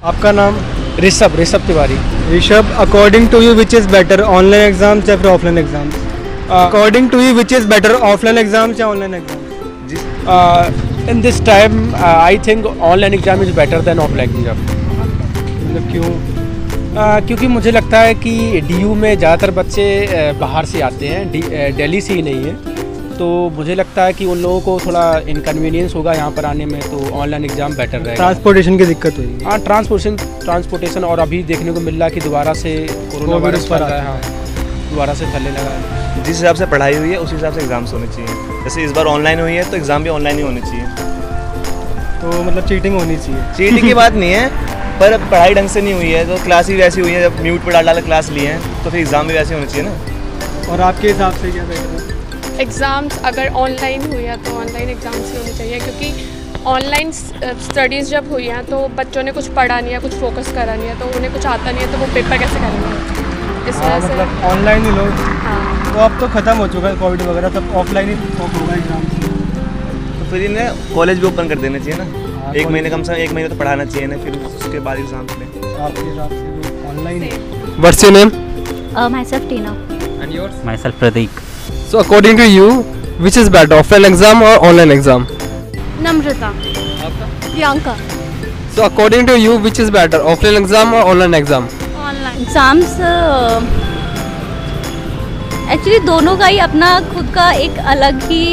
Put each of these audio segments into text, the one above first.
आपका नाम? Rishabh Tiwari. Rishabh, according to you which is better, online exams या फिर offline exams? According to you which is better, offline exams या online exams? In this time I think online exam is better than offline exam. मतलब क्यों? क्योंकि मुझे लगता है कि DU में ज़्यादातर बच्चे बाहर से आते हैं, दिल्ली से ही नहीं है, तो मुझे लगता है कि उन लोगों को थोड़ा इनकन्वीनियंस होगा यहाँ पर आने में, तो ऑनलाइन एग्ज़ाम बेटर रहेगा। ट्रांसपोर्टेशन की दिक्कत हुई? हाँ, ट्रांसपोर्टेशन और अभी देखने को मिल रहा है कि दोबारा से कोरोना वायरस फैल रहा है। हाँ, दोबारा से फैलने लगा है। जिस हिसाब से पढ़ाई हुई है उस हिसाब से एग्जाम्स होने चाहिए। जैसे इस बार ऑनलाइन हुई है तो एग्ज़ाम भी ऑनलाइन ही होने चाहिए। तो मतलब चीटिंग होनी चाहिए? चीटिंग की बात नहीं है, पर पढ़ाई ढंग से नहीं हुई है तो क्लास ही वैसी हुई है, जब म्यूट पर डाल क्लास लिए हैं तो फिर एग्ज़ाम भी वैसे होने चाहिए ना। और आपके हिसाब से क्या बेटर है? एग्ज़ाम्स अगर ऑनलाइन हुई है तो ऑनलाइन एग्ज़ाम्स ही होने चाहिए, क्योंकि ऑनलाइन स्टडीज़ जब हुई हैं तो बच्चों ने कुछ पढ़ा नहीं है, कुछ फोकस करा नहीं है, तो उन्हें कुछ आता नहीं है, तो वो पेपर कैसे करेंगे? इस वजह से मतलब ऑनलाइन ही लो। हाँ, तो अब तो ख़त्म हो चुका है कोविड वगैरह, सब ऑफलाइन ही होगा एग्जाम। तो फिर इन्हें कॉलेज भी ओपन कर देना चाहिए ना, एक महीने कम से कम 1 महीने तो पढ़ाना चाहिए ना, फिर उसके बाद एग्जाम लें। आपके हिसाब से online? What's your name? Myself Tina. And yours? Myself Pradeek. So according to you, which is better, offline exam or online exam? Namrata. Priyanka. So according to you, which is better, offline exam or online exam? Online exams actually दोनों का ही अपना खुद का एक अलग he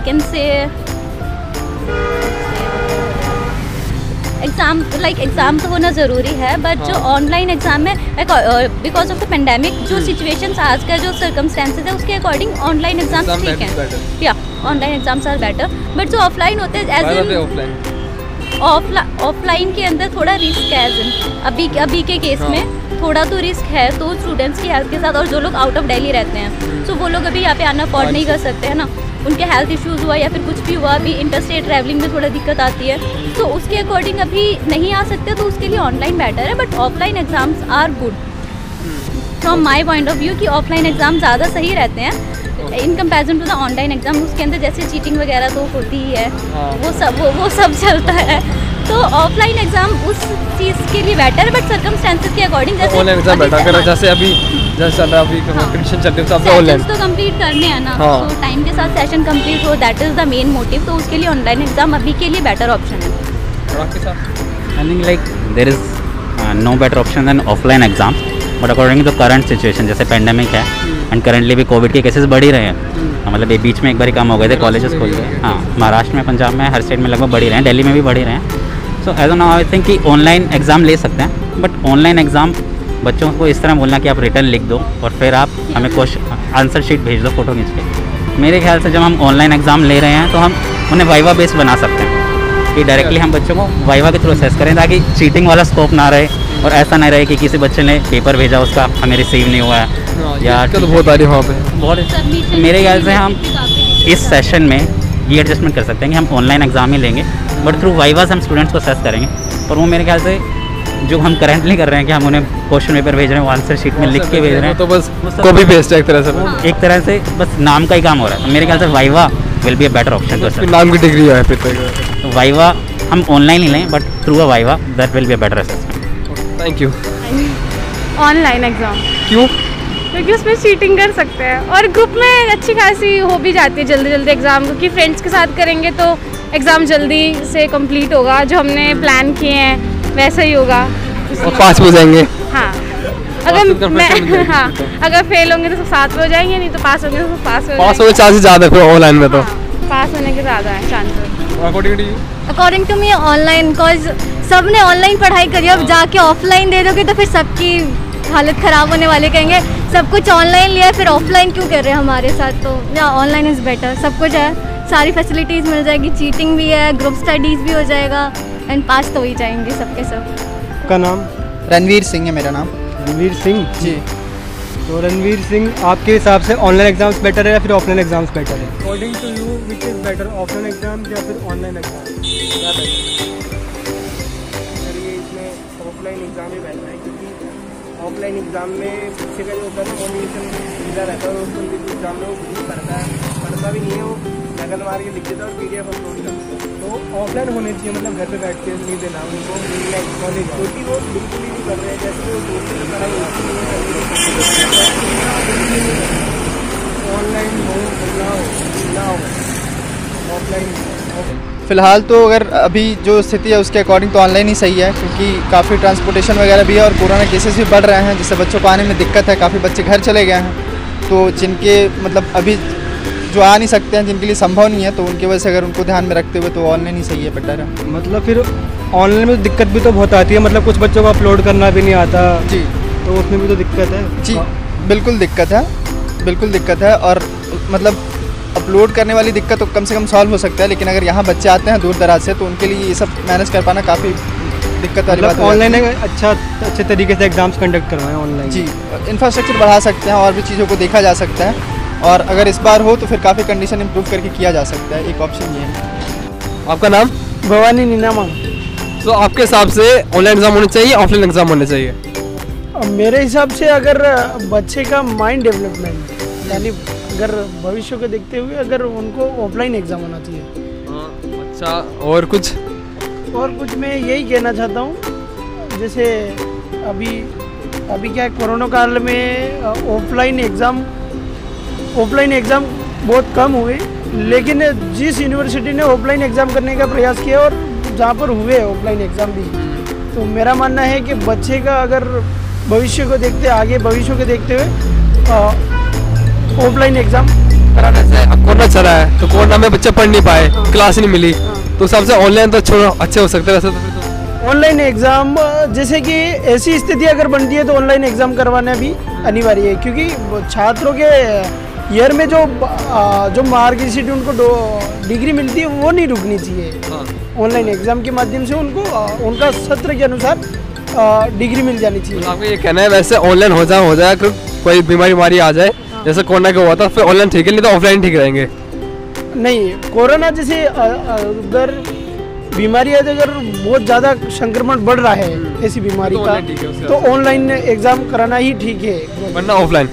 can say exam तो होना ज़रूरी है, बट जो ऑनलाइन एग्ज़ाम है बिकॉज ऑफ द पेंडेमिक जो सिचुएशंस आज का जो सर्कमस्टेंसेस है उसके अकॉर्डिंग ऑनलाइन एग्जाम्स ठीक हैं, या online exams are better, but जो ऑफलाइन होते हैं एज ऑफलाइन के अंदर थोड़ा रिस्क है, अभी के केस में थोड़ा तो रिस्क है, तो स्टूडेंट्स की हेल्थ के साथ, और जो लोग आउट ऑफ दिल्ली रहते हैं तो वो लोग अभी यहाँ पे आना अफोर्ड नहीं कर सकते हैं ना, उनके हेल्थ इश्यूज़ हुआ या फिर कुछ भी हुआ, अभी इंटरस्टेट ट्रैवलिंग में थोड़ा दिक्कत आती है, तो उसके अकॉर्डिंग अभी नहीं आ सकते, तो उसके लिए ऑनलाइन बेटर है, but offline exams are good from my point of view, कि ऑफलाइन एग्ज़ाम ज़्यादा सही रहते हैं in comparison to the online exam. उसके अंदर जैसे चीटिंग वगैरह तो होती ही है, वो सब चलता है, तो ऑफलाइन एग्जाम उस चीज़ के लिए बेटर है, बट सर्कमस्टेंसेस के अकॉर्डिंग जैसे ऑनलाइन एग्जाम बेटर कर, जैसे अभी कंडीशन चल रही है तो ऑनलाइन तो कंप्लीट करने हैं ना, तो टाइम के साथ सेशन कंप्लीट हो, that is the main motive, तो उसके लिए ऑनलाइन एग्जाम अभी के लिए बेटर ऑप्शन है। I think like there is no better option than offline exams, but according to the current situation, जैसे पेंडेमिक है एंड करेंटली भी कोविड के केसेस बढ़ ही रहे हैं, मतलब ये बीच में एक बार कम हो गए थे, कॉलेजेस खोल गए, हाँ महाराष्ट्र में, पंजाब में, हर स्टेट में लगभग बढ़ ही रहे हैं, दिल्ली में भी बढ़ ही रहे हैं। So as on I think कि ऑनलाइन एग्ज़ाम ले सकते हैं, बट ऑनलाइन एग्ज़ाम बच्चों को इस तरह बोलना कि आप रिटर्न लिख दो और फिर आप हमें क्वेश्चन आंसर शीट भेज दो फ़ोटो खींच के। मेरे ख्याल से जब हम ऑनलाइन एग्ज़ाम ले रहे हैं तो हम उन्हें वाइवा बेस बना सकते हैं, कि डायरेक्टली हम बच्चों को वाइवा के थ्रू असेस करें, ताकि चीटिंग वाला स्कोप ना रहे, और ऐसा नहीं रहे कि किसी बच्चे ने पेपर भेजा उसका हमें रिसीव नहीं हुआ है, या तो बहुत आ रही है वहाँ पे बहुत। मेरे ख्याल से हम इस सेशन में ये एडजस्टमेंट कर सकते हैं कि हम ऑनलाइन एग्ज़ाम ही लेंगे, बट थ्रू वाइवास हम स्टूडेंट्स को असेस करेंगे, और वो मेरे ख्याल से जो हम करंटली कर रहे हैं कि हम उन्हें क्वेश्चन पेपर भेज रहे हैं, वो आंसर शीट में लिख के भेज रहे हैं, तो बस कॉपी पेस्ट है एक तरह से बस नाम का ही काम हो रहा है। तो मेरे ख्याल से viva will be a better option. तो नाम की डिग्री है फिर तो वाइवा हम ऑनलाइन ही लें, but through a viva that will be a better assessment. Thank you. Online exam क्यों? क्योंकि उसमें चीटिंग कर सकते हैं, और ग्रुप में अच्छी खासी हो भी जाती है जल्दी एग्ज़ाम, क्योंकि फ्रेंड्स के साथ करेंगे तो एग्ज़ाम जल्दी से कंप्लीट होगा, जो हमने प्लान किए हैं वैसा ही होगा, और पास हो जाएंगे। हाँ, अगर फेल होंगे तो सब साथ में हो जाएंगे, नहीं तो पास होंगे तो सब पास होने चांसेस ज़्यादा है ऑनलाइन में, तो पास होने के ज़्यादा है chances. According to me online, because सब ने ऑनलाइन पढ़ाई करी, अब जाके ऑफलाइन दे दोगे तो फिर सबकी हालत ख़राब होने वाले, कहेंगे सब कुछ ऑनलाइन लिया फिर ऑफलाइन क्यों कर रहे हैं हमारे साथ, तो या ऑनलाइन इज़ बेटर, सब कुछ है, सारी फैसिलिटीज़ मिल जाएगी, चीटिंग भी है, ग्रुप स्टडीज़ भी हो जाएगा, एंड पास तो हो ही जाएंगे सबके सब। आपका नाम? रणवीर सिंह है मेरा नाम। रणवीर सिंह जी। तो रणवीर सिंह, आपके हिसाब से ऑनलाइन एग्जाम्स बेटर है या फिर ऑफलाइन एग्जाम्स बेटर है? According to you which is better, offline exam या फिर ऑनलाइन एग्जाम? क्या बेटर? चलिए इसमें ऑफलाइन एग्ज़ाम ही बेटर है, क्योंकि ऑफलाइन एग्ज़ाम में बच्चे का जो होता है ना कॉम्बिनेशन सीधा रहता है, उसको एग्ज़ाम में वो पढ़ता भी नहीं है, वो नकल मार के लिख देता और PDF अपलोड कर देता। तो ऑफलाइन होने चाहिए, मतलब घर पे बैठ के नहीं देना उनको नॉलेज, क्योंकि वो बिल्कुल ही नहीं कर रहे हैं, जैसे वो दूसरी पढ़ाई होती है। ऑनलाइन हो ना हो ऑफलाइन। फ़िलहाल तो अगर अभी जो स्थिति है उसके अकॉर्डिंग तो ऑनलाइन ही सही है, क्योंकि काफ़ी ट्रांसपोर्टेशन वगैरह भी है और कोरोना केसेस भी बढ़ रहे हैं, जिससे बच्चों को आने में दिक्कत है। काफ़ी बच्चे घर चले गए हैं, तो जिनके मतलब अभी जो आ नहीं सकते हैं, जिनके लिए संभव नहीं है, तो उनकी वजह से अगर उनको ध्यान में रखते हुए तो ऑनलाइन ही सही है, बेटर है। मतलब फिर ऑनलाइन में दिक्कत भी तो बहुत आती है, मतलब कुछ बच्चों को अपलोड करना भी नहीं आता जी, तो उसमें भी तो दिक्कत है। जी बिल्कुल दिक्कत है, बिल्कुल दिक्कत है। और मतलब अपलोड करने वाली दिक्कत तो कम से कम सॉल्व हो सकता है, लेकिन अगर यहाँ बच्चे आते हैं दूर दराज से तो उनके लिए ये सब मैनेज कर पाना काफ़ी दिक्कत वाली बात है। ऑनलाइन अच्छे तरीके से एग्जाम्स कंडक्ट करवाएं ऑनलाइन। जी, इंफ्रास्ट्रक्चर बढ़ा सकते हैं और भी चीज़ों को देखा जा सकता है, और अगर इस बार हो तो फिर काफ़ी कंडीशन इंप्रूव करके किया जा सकता है। एक ऑप्शन ये है। आपका नाम? भवानी नीनामा। तो आपके हिसाब से ऑनलाइन एग्जाम होने चाहिए, ऑफलाइन एग्जाम होने चाहिए? मेरे हिसाब से अगर बच्चे का माइंड डेवलपमेंट, यानी अगर भविष्य को देखते हुए अगर उनको ऑफलाइन एग्ज़ाम होना चाहिए। अच्छा, और कुछ? और कुछ मैं यही कहना चाहता हूँ, जैसे अभी क्या है, कोरोना काल में ऑफलाइन एग्ज़ाम बहुत कम हुए, लेकिन जिस यूनिवर्सिटी ने ऑफलाइन एग्ज़ाम करने का प्रयास किया और जहाँ पर हुए ऑफलाइन एग्ज़ाम भी, तो मेरा मानना है कि बच्चे का अगर भविष्य को देखते हुए ऑफलाइन एग्जाम कराना चाहिए। अब कोरोना चला है तो कोरोना में बच्चे पढ़ नहीं पाए, क्लास नहीं मिली, तो सबसे ऑनलाइन तो अच्छे हो सकते हैं वैसे तो। फिर तो ऑनलाइन एग्ज़ाम, जैसे कि ऐसी स्थिति अगर बनती है तो ऑनलाइन एग्ज़ाम करवाना भी अनिवार्य है, क्योंकि छात्रों के ईयर में जो मार्कशीट उनको डिग्री मिलती है वो नहीं रुकनी चाहिए। ऑनलाइन एग्ज़ाम के माध्यम से उनको उनका सत्र के अनुसार डिग्री मिल जानी चाहिए। आपको ये कहना है वैसे ऑनलाइन हो जाए, कोई बीमारी आ जाए जैसे कोरोना का हुआ था, फिर ऑनलाइन ठीक है, नहीं तो ऑफलाइन ठीक रहेंगे? नहीं, कोरोना जैसे अगर बीमारी है, अगर बहुत ज़्यादा संक्रमण बढ़ रहा है ऐसी बीमारी का, तो ऑनलाइन एग्ज़ाम कराना ही ठीक है, वरना ऑफलाइन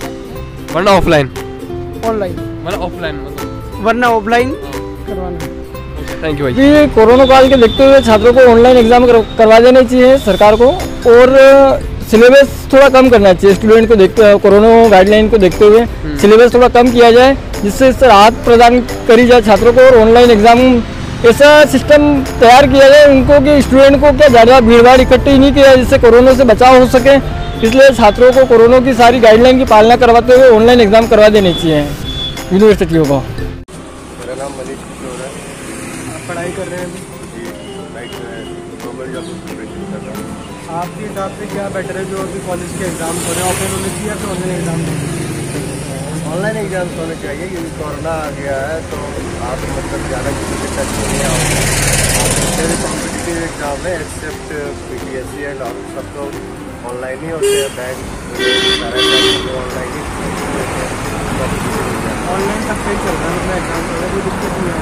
ऑनलाइन वरना ऑफलाइन करवाना। थैंक यू भाई। ये कोरोना काल के देखते हुए छात्रों को ऑनलाइन एग्जाम करवा देना चाहिए सरकार को, और सिलेबस थोड़ा कम करना चाहिए स्टूडेंट को देखते हुए, कोरोना गाइडलाइन को देखते हुए सिलेबस थोड़ा कम किया जाए, जिससे इससे राहत प्रदान करी जाए छात्रों को, और ऑनलाइन एग्जाम ऐसा सिस्टम तैयार किया जाए उनको कि स्टूडेंट को क्या ज़्यादा भीड़ इकट्ठी नहीं किया, जिससे कोरोना से बचाव हो सके। इसलिए छात्रों को कोरोना की सारी गाइडलाइन की पालना करवाते हुए ऑनलाइन एग्जाम करवा देने चाहिए यूनिवर्सिटियों को। मेरा नाम मनीष किशोर है। आप पढ़ाई कर रहे हैं अभी? जी, गवर्नमेंट जॉब की प्रिपरेशन कर रहा हूँ। आपके हिसाब से क्या बेटर है, जो अभी कॉलेज के एग्जाम हो रहे हैं ऑफलाइन होने चाहिए या फिर ऑनलाइन एग्जाम? ऑनलाइन एग्जाम्स होने चाहिए, क्योंकि कोरोना आ गया है तो आप मतलब ज़्यादा किसी के टच में नहीं आओगे। मेरे कॉम्पिटिटिव एग्जाम है एक्सेप्ट PPSC एंड ऑल, सब तो ऑनलाइन ही होते हैं। बैंक सारा एग्जाम ऑनलाइन ही ऑनलाइन सब सही चल रहा है, मतलब एग्जाम चल रहा है, कोई दिक्कत नहीं है?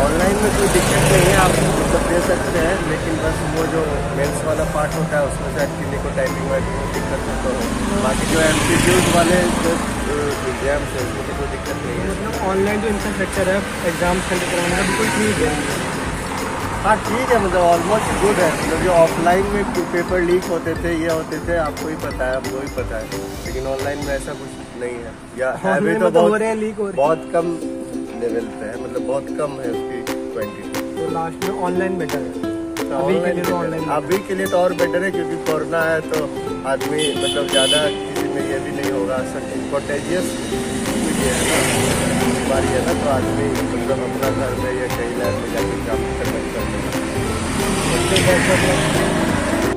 ऑनलाइन में कोई दिक्कत नहीं है, आप मतलब दे सकते हैं, लेकिन बस वो जो मेंस वाला पार्ट होता है उसमें शायद किसी को टाइपिंग में दिक्कत तो हो। बाकी जो MCQs वाले जो एग्जाम्स है उसमें कोई दिक्कत नहीं है। मतलब ऑनलाइन जो इंफ्रास्ट्रक्चर है एग्जाम कंडक्ट करवाने का बिल्कुल ठीक है। हाँ ठीक है, मतलब ऑलमोस्ट गुड है। मतलब जो ऑफलाइन में पेपर लीक होते थे, ये होते थे, आपको ही पता है, हमको ही पता है, लेकिन ऑनलाइन में ऐसा कुछ नहीं है, या है भी तो बहुत कम लेवल पे है, मतलब बहुत कम है उसकी क्वांटिटी। तो लास्ट में ऑनलाइन बेटर है ऑनलाइन अभी के लिए तो और बेटर है, क्योंकि कोरोना है तो आदमी मतलब ज़्यादा किसी में ये भी नहीं होगा, कंटेजियस बीमारी है ना, तो आदमी मतलब अपना घर में या कहीं लैब में जाकर काम कर सकते।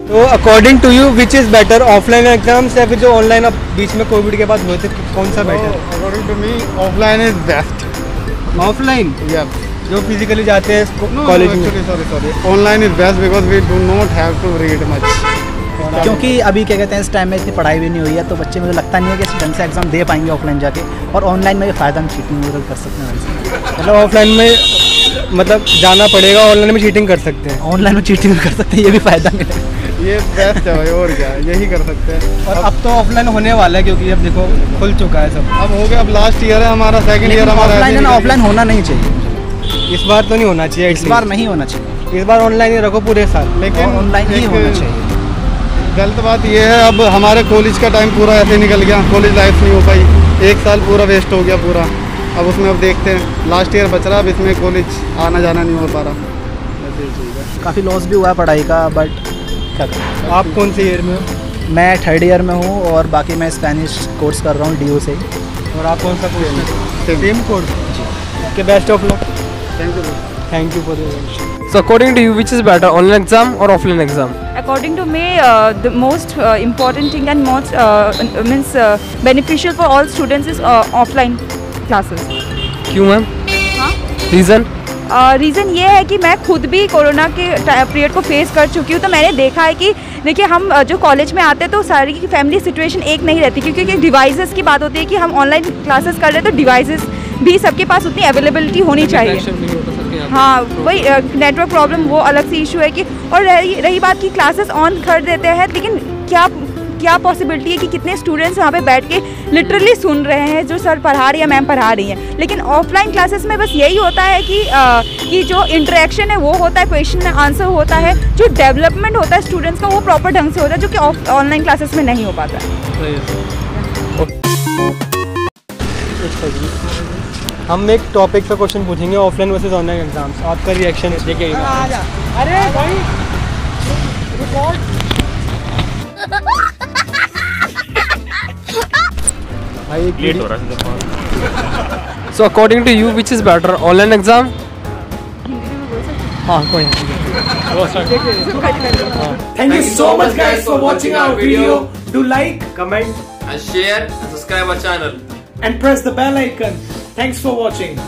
तो according to you which is better, offline exams या फिर जो ऑनलाइन अब बीच में कोविड के बाद हुए थे, कौन सा better? According to me offline is best. Offline या जो फिजिकली जाते हैं कॉलेज में? Sorry, online is best because we do not have to read much. क्योंकि अभी क्या कहते हैं, इस टाइम में इतनी पढ़ाई भी नहीं हुई है, तो बच्चे मुझे लगता नहीं है कि ढंग से एग्जाम दे पाएंगे ऑफलाइन जाके, और ऑनलाइन में ये फ़ायदा हम चीटिंग वगैरह कर सकते हैं। मतलब ऑफलाइन में मतलब जाना पड़ेगा, ऑनलाइन में चीटिंग कर सकते हैं? ऑनलाइन में चीटिंग कर सकते हैं, ये भी फ़ायदा मिलेगा। ये बेस्ट है भाई, और क्या यही कर सकते हैं। और अब तो ऑफलाइन होने वाला है, क्योंकि अब देखो खुल चुका है सब। अब हो गया, अब लास्ट ईयर है हमारा, सेकंड ईयर हमारा। ऑफलाइन होना नहीं चाहिए। इस बार तो नहीं होना चाहिए, इस बार नहीं होना चाहिए, इस बार ऑनलाइन ही रखो पूरे साल, लेकिन ऑनलाइन ही होना चाहिए। गलत बात ये है, अब हमारे कॉलेज का टाइम पूरा ऐसे निकल गया, कॉलेज लाइफ नहीं हो पाई, एक साल पूरा वेस्ट हो गया पूरा। अब उसमें अब देखते हैं, लास्ट ईयर बच रहा, अब इसमें कॉलेज आना जाना नहीं हो पा रहा, ऐसे ही चीज़ है। काफ़ी लॉस भी हुआ है पढ़ाई का, बट क्या करें। आप कौन से ईयर में हो? मैं 3rd ईयर में हूँ और बाकी मैं स्पेनिश कोर्स कर रहा हूँ DU से। और आप कौन सा कोर्स? सेम कोर्स जी। Okay, best of luck. Thank you for your. So according to you, which is better, online exam or offline exam? According to me, the most important thing and most beneficial for all students is offline classes. क्यों ma'am? हाँ? Reason? Reason ये है कि मैं खुद भी corona के period को फेस कर चुकी हूँ, तो मैंने देखा है कि देखिए हम जो कॉलेज में आते हैं तो सारी की फैमिली सिचुएशन एक नहीं रहती, क्योंकि डिवाइसेस की बात होती है कि हम ऑनलाइन क्लासेस कर रहे हैं तो डिवाइसेस भी सबके पास उतनी अवेलेबिलिटी होनी चाहिए। हाँ, वही नेटवर्क प्रॉब्लम वो अलग सी इशू है कि, और रही बात कि क्लासेस ऑन कर देते हैं, लेकिन क्या पॉसिबिलिटी है कि कितने स्टूडेंट्स वहाँ पे बैठ के लिटरली सुन रहे हैं जो सर पढ़ा रही है, मैम पढ़ा रही हैं। लेकिन ऑफलाइन क्लासेस में बस यही होता है कि जो इंटरेक्शन है वो होता है, क्वेश्चन आंसर होता है, जो डेवलपमेंट होता है स्टूडेंट्स का वो प्रॉपर ढंग से होता है, जो कि ऑनलाइन क्लासेस में नहीं हो पाता है। हम एक टॉपिक पे क्वेश्चन पूछेंगे, ऑफलाइन वर्सेस ऑनलाइन एग्जाम्स, आपका रिएक्शन देखिए। अरे भाई लेट हो रहा है। So according to you, which is better, online exam? हाँ कोई Thank you so much guys for watching our video. Do like, comment and share and subscribe our channel and press the bell icon. Thanks for watching.